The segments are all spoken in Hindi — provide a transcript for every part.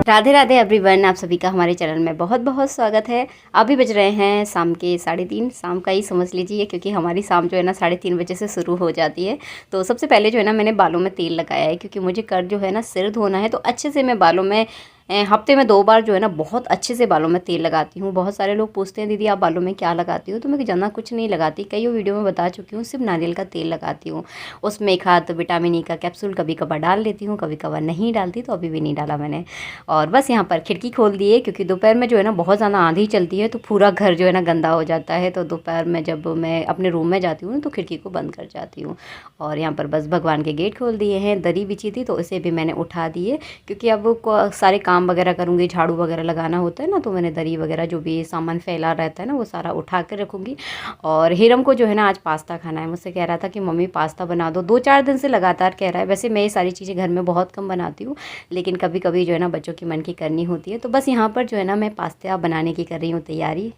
राधे राधे एवरीवन, आप सभी का हमारे चैनल में बहुत बहुत स्वागत है। अभी बज रहे हैं शाम के 3:30, शाम का ही समझ लीजिए, क्योंकि हमारी शाम जो है ना 3:30 बजे से शुरू हो जाती है। तो सबसे पहले जो है ना मैंने बालों में तेल लगाया है, क्योंकि मुझे कल जो है ना सिर धोना है, तो अच्छे से मैं बालों में हफ्ते में 2 बार जो है ना बहुत अच्छे से बालों में तेल लगाती हूँ। बहुत सारे लोग पूछते हैं दीदी आप बालों में क्या लगाती हो, तो मैं ज़्यादा कुछ नहीं लगाती, कई वीडियो में बता चुकी हूँ, सिर्फ नारियल का तेल लगाती हूँ। उसमें एक हाथ विटामिन ई का कैप्सूल कभी कभार डाल लेती हूँ, कभी कभार नहीं डालती, तो अभी भी नहीं डाला मैंने। और बस यहाँ पर खिड़की खोल दी है, क्योंकि दोपहर में जो है ना बहुत ज़्यादा आंधी चलती है, तो पूरा घर जो है ना गंदा हो जाता है। तो दोपहर में जब मैं अपने रूम में जाती हूँ तो खिड़की को बंद कर जाती हूँ। और यहाँ पर बस भगवान के गेट खोल दिए हैं, दरी बिछी थी तो उसे भी मैंने उठा दिए, क्योंकि अब सारे काम वगैरह करूँगी, झाड़ू वगैरह लगाना होता है ना, तो मैंने दरी वगैरह जो भी सामान फैला रहता है ना वो सारा उठा कर रखूँगी। और हिरम को जो है ना आज पास्ता खाना है, मुझसे कह रहा था कि मम्मी पास्ता बना दो, 2-4 दिन से लगातार कह रहा है। वैसे मैं ये सारी चीज़ें घर में बहुत कम बनाती हूँ, लेकिन कभी कभी जो है ना बच्चों की मन की करनी होती है। तो बस यहाँ पर जो है ना मैं पास्ता बनाने की कर रही हूँ तैयारी।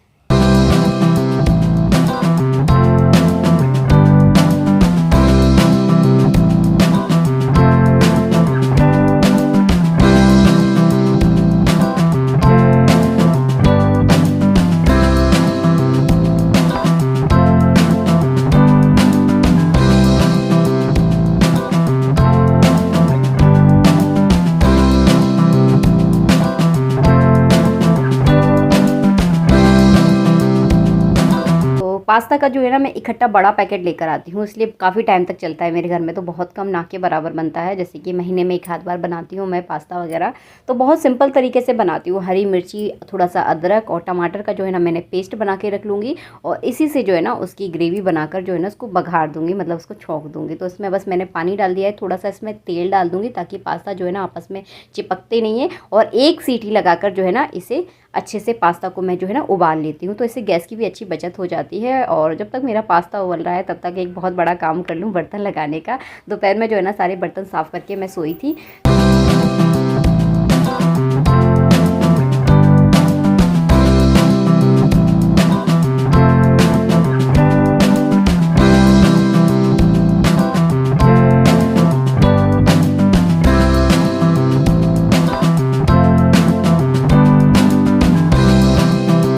पास्ता का जो है ना मैं इकट्ठा बड़ा पैकेट लेकर आती हूँ, इसलिए काफ़ी टाइम तक चलता है मेरे घर में। तो बहुत कम, ना के बराबर बनता है, जैसे कि महीने में 1 आध बार बनाती हूँ मैं पास्ता वगैरह। तो बहुत सिंपल तरीके से बनाती हूँ, हरी मिर्ची, थोड़ा सा अदरक और टमाटर का जो है ना मैंने पेस्ट बना के रख लूँगी, और इसी से जो है ना उसकी ग्रेवी बनाकर जो है ना उसको बघार दूँगी, मतलब उसको छौंक दूँगी। तो इसमें बस मैंने पानी डाल दिया है, थोड़ा सा इसमें तेल डाल दूँगी, ताकि पास्ता जो है ना आपस में चिपकते नहीं है। और 1 सीटी लगाकर जो है ना इसे अच्छे से पास्ता को मैं जो है ना उबाल लेती हूँ, तो इससे गैस की भी अच्छी बचत हो जाती है। और जब तक मेरा पास्ता उबल रहा है तब तक एक बहुत बड़ा काम कर लूँ, बर्तन लगाने का। दोपहर में जो है ना सारे बर्तन साफ़ करके मैं सोई थी।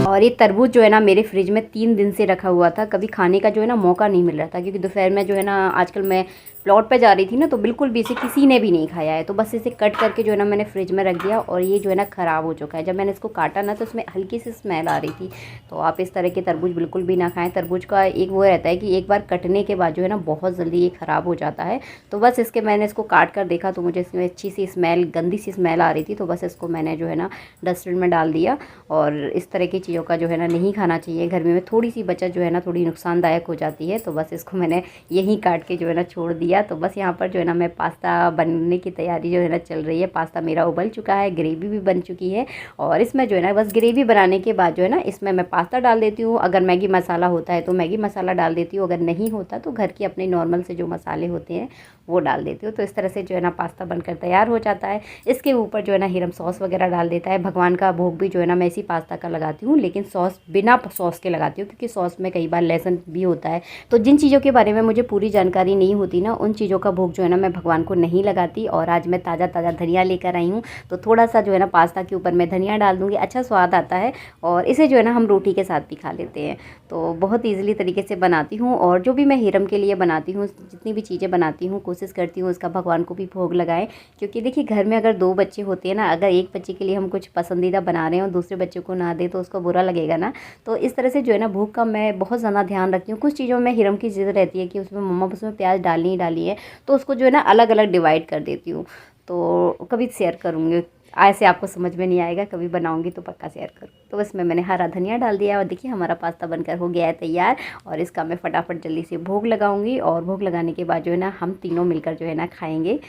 और ये तरबूज जो है ना मेरे फ्रिज में 3 दिन से रखा हुआ था, कभी खाने का जो है ना मौका नहीं मिल रहा था, क्योंकि दोपहर में जो है ना आजकल मैं प्लॉट पे जा रही थी ना, तो बिल्कुल भी इसे किसी ने भी नहीं खाया है। तो बस इसे कट करके जो है ना मैंने फ्रिज में रख दिया, और ये जो है ना ख़राब हो चुका है। जब मैंने इसको काटा ना तो उसमें हल्की सी स्मेल आ रही थी। तो आप इस तरह के तरबूज बिल्कुल भी ना खाएं। तरबूज का एक वो रहता है कि एक बार कटने के बाद जो है ना बहुत जल्दी ये ख़राब हो जाता है। तो बस मैंने इसको काट कर देखा तो मुझे इसमें अच्छी सी स्मेल, गंदी सी स्मेल आ रही थी। तो बस इसको मैंने जो है ना डस्टबिन में डाल दिया। और इस तरह की चीज़ों का जो है ना नहीं खाना चाहिए, घर में थोड़ी सी बचत जो है ना थोड़ी नुकसानदायक हो जाती है। तो बस इसको मैंने यहीं काट के जो है ना छोड़ दिया। तो बस यहाँ पर जो है ना मैं पास्ता बनने की तैयारी जो है ना चल रही है। पास्ता मेरा उबल चुका है, ग्रेवी भी बन चुकी है, और इसमें जो है ना बस ग्रेवी बनाने के बाद जो है ना इसमें मैं पास्ता डाल देती हूँ। अगर मैगी मसाला होता है तो मैगी मसाला डाल देती हूँ, अगर नहीं होता तो घर की अपने नॉर्मल से जो मसाले होते हैं वो डाल देती हूँ। तो इस तरह से जो है ना पास्ता बनकर तैयार हो जाता है। इसके ऊपर जो है ना हिरम सॉस वगैरह डाल देता है। भगवान का भोग भी जो है ना मैं इसी पास्ता का लगाती हूँ, लेकिन सॉस बिना सॉस के लगाती हूँ, क्योंकि सॉस में कई बार लहसुन भी होता है। तो जिन चीज़ों के बारे में मुझे पूरी जानकारी नहीं होती ना, उन चीज़ों का भोग जो है ना मैं भगवान को नहीं लगाती। और आज मैं ताज़ा ताज़ा धनिया लेकर आई हूँ, तो थोड़ा सा जो है ना पास्ता के ऊपर मैं धनिया डाल दूँगी, अच्छा स्वाद आता है। और इसे जो है ना हम रोटी के साथ भी खा लेते हैं। तो बहुत ईजिली तरीके से बनाती हूँ। और जो भी मैं हिरम के लिए बनाती हूँ, जितनी भी चीज़ें बनाती हूँ, कोशिश करती हूँ उसका भगवान को भी भोग लगाएं। क्योंकि देखिए घर में अगर 2 बच्चे होते हैं ना, अगर एक बच्चे के लिए हम कुछ पसंदीदा बना रहे हैं और दूसरे बच्चे को ना दे तो उसको बुरा लगेगा ना। तो इस तरह से जो है ना भोग का मैं बहुत ज़्यादा ध्यान रखती हूँ। कुछ चीज़ों में हिरम की ज़िद रहती है कि उसमें मम्मा उसमें प्याज डालनी ही डाली है, तो उसको जो है ना अलग अलग डिवाइड कर देती हूँ। तो कभी शेयर करूँगी, ऐसे आपको समझ में नहीं आएगा, कभी बनाऊंगी तो पक्का शेयर करूँ। तो इसमें मैंने हरा धनिया डाल दिया, और देखिए हमारा पास्ता बनकर हो गया है तैयार। और इसका मैं फटाफट जल्दी से भोग लगाऊंगी, और भोग लगाने के बाद जो है ना हम तीनों मिलकर जो है ना खाएंगे।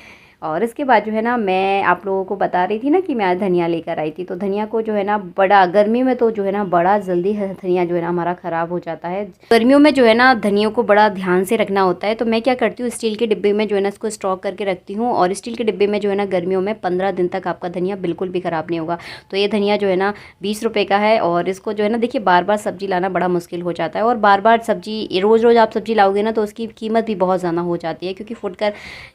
और इसके बाद जो है ना मैं आप लोगों को बता रही थी ना कि मैं आज धनिया लेकर आई थी। तो धनिया को जो है ना बड़ा, गर्मी में तो जो है ना बड़ा जल्दी धनिया जो है ना हमारा ख़राब हो जाता है। गर्मियों में जो है ना धनिया को बड़ा ध्यान से रखना होता है। तो मैं क्या करती हूँ, स्टील के डिब्बे में जो है ना इसको स्टॉक करके रखती हूँ। और स्टील के डिब्बे में जो है ना गर्मियों में 15 दिन तक आपका धनिया बिल्कुल भी ख़राब नहीं होगा। तो ये धनिया जो है ना 20 रुपये का है। और इसको जो है ना देखिए बार बार सब्जी लाना बड़ा मुश्किल हो जाता है, और बार बार सब्जी रोज़ रोज़ आप सब्जी लाओगे ना तो उसकी कीमत भी बहुत ज़्यादा हो जाती है, क्योंकि फुटकर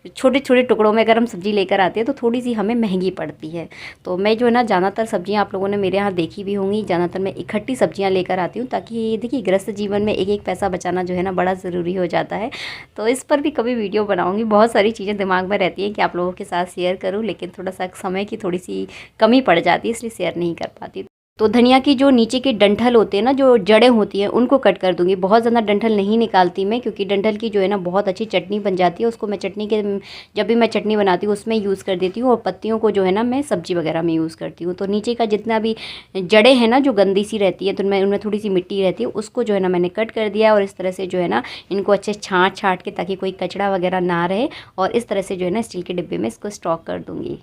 छोटे छोटे टुकड़ों में अगर हम सब्ज़ी लेकर आते हैं तो थोड़ी सी हमें महंगी पड़ती है। तो मैं जो है ना ज़्यादातर सब्ज़ियाँ आप लोगों ने मेरे यहाँ देखी भी होंगी, ज़्यादातर मैं इकट्ठी सब्ज़ियाँ लेकर आती हूँ, ताकि देखिए गृहस्थ जीवन में एक एक पैसा बचाना जो है ना बड़ा ज़रूरी हो जाता है। तो इस पर भी कभी वीडियो बनाऊँगी। बहुत सारी चीज़ें दिमाग में रहती हैं कि आप लोगों के साथ शेयर करूँ, लेकिन थोड़ा सा समय की थोड़ी सी कमी पड़ जाती है, इसलिए शेयर नहीं कर पाती। तो धनिया की जो नीचे के डंठल होते हैं ना, जो जड़ें होती हैं, उनको कट कर दूँगी। बहुत ज़्यादा डंठल नहीं निकालती मैं, क्योंकि डंठल की जो है ना बहुत अच्छी चटनी बन जाती है। उसको मैं चटनी के जब भी मैं चटनी बनाती हूँ उसमें यूज़ कर देती हूँ, और पत्तियों को जो है ना मैं सब्ज़ी वगैरह में यूज़ करती हूँ। तो नीचे का जितना भी जड़ें हैं ना जो गंदी सी रहती है, तो मैं उनमें थोड़ी सी मिट्टी रहती है, उसको जो है ना मैंने कट कर दिया। और इस तरह से जो है ना इनको अच्छे छाँट के, ताकि कोई कचड़ा वगैरह ना रहे, और इस तरह से जो है ना स्टील के डिब्बे में इसको स्टॉक कर दूँगी।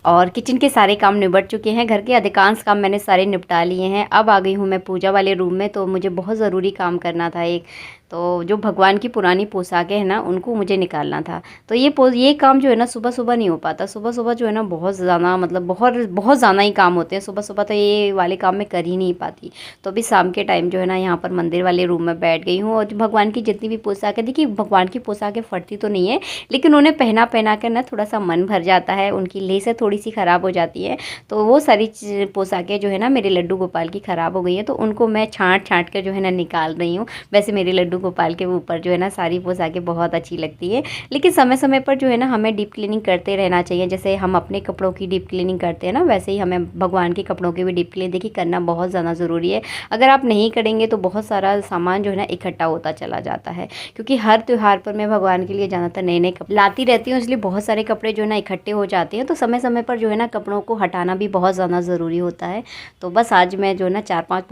और किचन के सारे काम निबट चुके हैं, घर के अधिकांश काम मैंने सारे निपटा लिए हैं। अब आ गई हूँ मैं पूजा वाले रूम में। तो मुझे बहुत ज़रूरी काम करना था एक, तो जो भगवान की पुरानी पोशाकें हैं ना उनको मुझे निकालना था। तो ये काम जो है ना सुबह सुबह नहीं हो पाता। सुबह सुबह जो है ना बहुत ज़्यादा, मतलब बहुत बहुत ज़्यादा ही काम होते हैं सुबह सुबह, तो ये वाले काम मैं कर ही नहीं पाती। तो अभी शाम के टाइम जो है ना यहाँ पर मंदिर वाले रूम में बैठ गई हूँ, और जो भगवान की जितनी भी पोशाकें, देखिए भगवान की पोशाकें फटती तो नहीं है, लेकिन उन्हें पहना कर ना थोड़ा सा मन भर जाता है, उनकी लेसें थोड़ी सी ख़राब हो जाती है। तो वो सारी पोशाकें जो है ना मेरे लड्डू गोपाल की ख़राब हो गई है, तो उनको मैं छाँट कर जो है ना निकाल रही हूँ। वैसे मेरे लड्डू गोपाल के ऊपर जो है ना सारी पोशाकें बहुत अच्छी लगती है, लेकिन समय समय पर जो है ना हमें डीप क्लीनिंग करते रहना चाहिए। जैसे हम अपने कपड़ों की डीप क्लीनिंग करते हैं ना, वैसे ही हमें भगवान के कपड़ों की भी डीप क्लीनिंग देखिए करना बहुत ज़्यादा ज़रूरी है। अगर आप नहीं करेंगे तो बहुत सारा सामान जो है ना इकट्ठा होता चला जाता है, क्योंकि हर त्यौहार पर मैं भगवान के लिए ज़्यादातर नए नए कपड़े लाती रहती हूँ, इसलिए बहुत सारे कपड़े जो है ना इकट्ठे हो जाते हैं। तो समय समय पर जो है ना कपड़ों को हटाना भी बहुत ज़्यादा ज़रूरी होता है। तो बस आज मैं जो है ना 4-5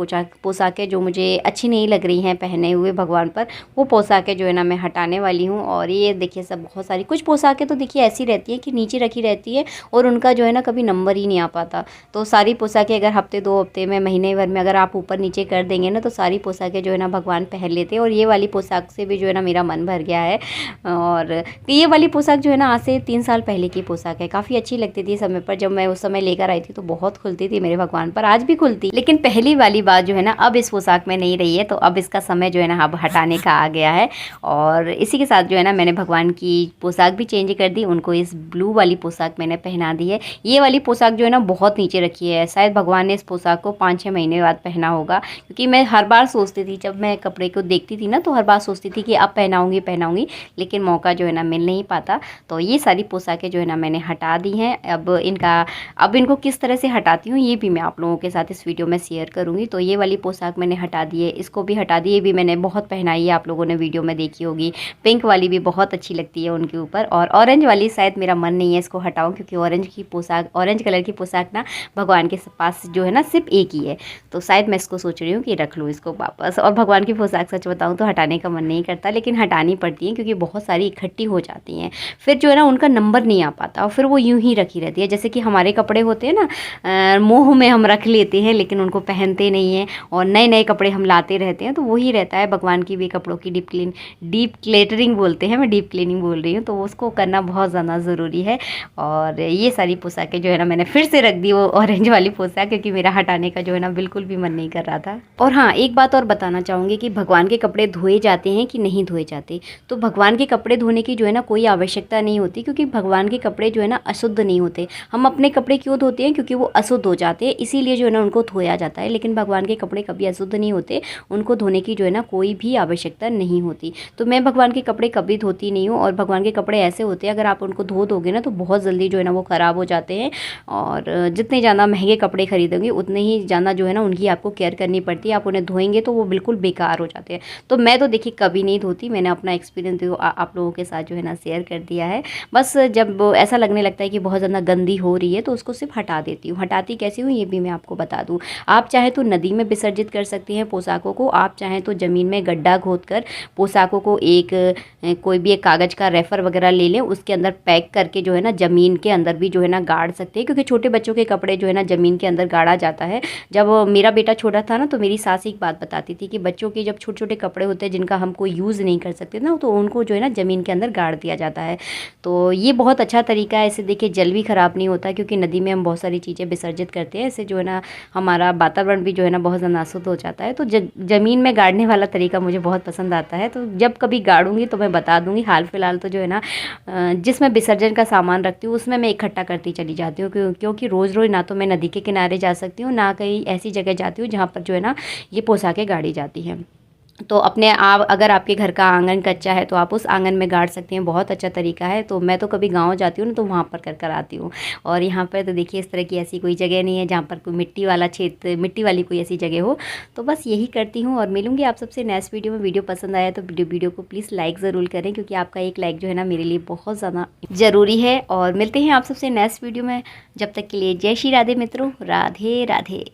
पोशाकें जो मुझे अच्छी नहीं लग रही हैं पहने हुए भगवान पर, वो पोशाकें जो है ना मैं हटाने वाली हूँ। और ये देखिए सब बहुत सारी कुछ पोशाकें तो देखिए ऐसी रहती है कि नीचे रखी रहती है, और उनका जो है ना कभी नंबर ही नहीं आ पाता। तो सारी पोशाकें अगर हफ्ते 2 हफ्ते में, महीने भर में अगर आप ऊपर नीचे कर देंगे ना, तो सारी पोशाकें जो है ना भगवान पहन लेते हैं। और ये वाली पोशाक से भी जो है ना मेरा मन भर गया है। और ये वाली पोशाक जो है ना आज से 3 साल पहले की पोशाक है, काफ़ी अच्छी लगती थी समय पर। जब मैं उस समय लेकर आई थी तो बहुत खुलती थी मेरे भगवान पर, आज भी खुलती, लेकिन पहली वाली बात जो है ना अब इस पोशाक में नहीं रही है। तो अब इसका समय जो है ना अब हटाने का आ गया है। और इसी के साथ जो है ना मैंने भगवान की पोशाक भी चेंज कर दी, उनको इस ब्लू वाली पोशाक मैंने पहना दी है। ये वाली पोशाक जो है ना बहुत नीचे रखी है, शायद भगवान ने इस पोशाक को 5-6 महीने बाद पहना होगा, क्योंकि मैं हर बार सोचती थी, जब मैं कपड़े को देखती थी ना तो हर बार सोचती थी कि अब पहनाऊँगी, लेकिन मौका जो है ना मिल नहीं पाता। तो ये सारी पोशाकें जो है ना मैंने हटा दी हैं। अब इनको किस तरह से हटाती हूँ ये भी मैं आप लोगों के साथ इस वीडियो में शेयर करूँगी। तो ये वाली पोशाक मैंने हटा दी है, इसको भी हटा दी, ये भी मैंने बहुत पहनाई है, आप लोगों ने वीडियो में देखी होगी। पिंक वाली भी बहुत अच्छी लगती है उनके ऊपर, और ऑरेंज वाली शायद मेरा मन नहीं है इसको हटाऊं, क्योंकि ऑरेंज कलर की पोशाक ना भगवान के पास जो है ना सिर्फ एक ही है। तो शायद मैं इसको सोच रही हूँ कि रख लूँ इसको वापस। और भगवान की पोशाक सच बताऊँ तो हटाने का मन नहीं करता, लेकिन हटानी पड़ती है, क्योंकि बहुत सारी इकट्ठी हो जाती हैं, फिर जो है ना उनका नंबर नहीं आ पाता, और फिर वो यूं ही रखी रहती है। जैसे कि हमारे कपड़े होते हैं ना, मोह में हम रख लेते हैं, लेकिन उनको पहनते नहीं हैं, और नए नए कपड़े हम लाते रहते हैं। तो वही रहता है भगवान की भी कपड़ों की डीप क्लेटरिंग बोलते हैं, मैं डीप क्लीनिंग बोल रही हूँ, तो उसको करना बहुत ज़्यादा ज़रूरी है। और ये सारी पोशाकें जो है ना मैंने फिर से रख दी, वो ऑरेंज वाली पोशाक, क्योंकि मेरा हटाने का जो है ना बिल्कुल भी मन नहीं कर रहा था। और हाँ, एक बात और बताना चाहूँगी कि भगवान के कपड़े धोए जाते हैं कि नहीं धोए जाते। तो भगवान के कपड़े धोने की जो है ना कोई आवश्यकता नहीं होती, क्योंकि भगवान के कपड़े जो है ना अशुद्ध नहीं होते। हम अपने कपड़े क्यों धोते हैं? क्योंकि वो अशुद्ध हो जाते हैं, इसीलिए जो है ना उनको धोया जाता है। लेकिन भगवान के कपड़े कभी अशुद्ध नहीं होते, उनको धोने की जो है ना कोई भी आवश्यकता नहीं होती। तो मैं भगवान के कपड़े कभी धोती नहीं हूँ। और भगवान के कपड़े ऐसे होते हैं, अगर आप उनको धो दोगे ना तो बहुत जल्दी जो है ना वो ख़राब हो जाते हैं। और जितने ज़्यादा महंगे कपड़े खरीदोगे उतने ही ज़्यादा जो है ना उनकी आपको केयर करनी पड़ती है। आप उन्हें धोएंगे तो वो बिल्कुल बेकार हो जाते हैं। तो मैं तो देखिए कभी नहीं धोती, मैंने अपना एक्सपीरियंस आप लोगों के साथ जो है ना शेयर कर दिया है। बस जब ऐसा लगने लगता है कि बहुत ज़्यादा गंदी हो रही है तो उसको सिर्फ हटा देती हूँ। हटाती कैसे हूँ ये भी मैं आपको बता दूँ। आप चाहे तो नदी में विसर्जित कर सकती हैं पोशाकों को, आप चाहें तो ज़मीन में गड्ढा खोद कर पोशाकों को एक कोई भी एक कागज़ का रेफर वगैरह ले लें, उसके अंदर पैक करके जो है ना ज़मीन के अंदर भी जो है ना गाड़ सकते हैं, क्योंकि छोटे बच्चों के कपड़े जो है ना ज़मीन के अंदर गाड़ा जाता है। जब मेरा बेटा छोटा था ना तो मेरी सास एक बात बताती थी कि बच्चों के जब छोटे छोटे कपड़े होते हैं जिनका हम कोई यूज़ नहीं कर सकते ना, तो उनको जो है ना ज़मीन के अंदर गाड़ दिया जाता है। तो ये बहुत अच्छा तरीका है, इससे देखिए जल भी ख़राब नहीं होता, क्योंकि नदी में हम बहुत सारी चीज़ें विसर्जित करते हैं, इससे जो है ना हमारा वातावरण भी जो है ना बहुत ज़्यादा अशुद्ध हो जाता है। तो ज़मीन में गाड़ने वाला तरीका मुझे बहुत पसंद आता है, तो जब कभी गाड़ूंगी तो मैं बता दूंगी। हाल फिलहाल तो जो है ना जिसमें विसर्जन का सामान रखती हूँ उसमें मैं इकट्ठा करती चली जाती हूँ, क्योंकि रोज़ रोज़ ना तो मैं नदी के किनारे जा सकती हूँ, ना कहीं ऐसी जगह जाती हूँ जहाँ पर जो है ना ये पोशाकें गाड़ी जाती हैं। तो अपने आप अगर आपके घर का आंगन कच्चा है तो आप उस आंगन में गाड़ सकते हैं, बहुत अच्छा तरीका है। तो मैं तो कभी गांव जाती हूँ ना तो वहाँ पर कर आती हूँ। और यहाँ पर तो देखिए इस तरह की ऐसी कोई जगह नहीं है जहाँ पर कोई मिट्टी वाला क्षेत्र, मिट्टी वाली कोई ऐसी जगह हो। तो बस यही करती हूँ और मिलूँगी आप सबसे नेक्स्ट वीडियो में। वीडियो पसंद आया तो वीडियो को प्लीज़ लाइक ज़रूर करें, क्योंकि आपका एक लाइक जो है ना मेरे लिए बहुत ज़्यादा ज़रूरी है। और मिलते हैं आप सबसे नेक्स्ट वीडियो में, जब तक के लिए जय श्री राधे मित्रों, राधे राधे।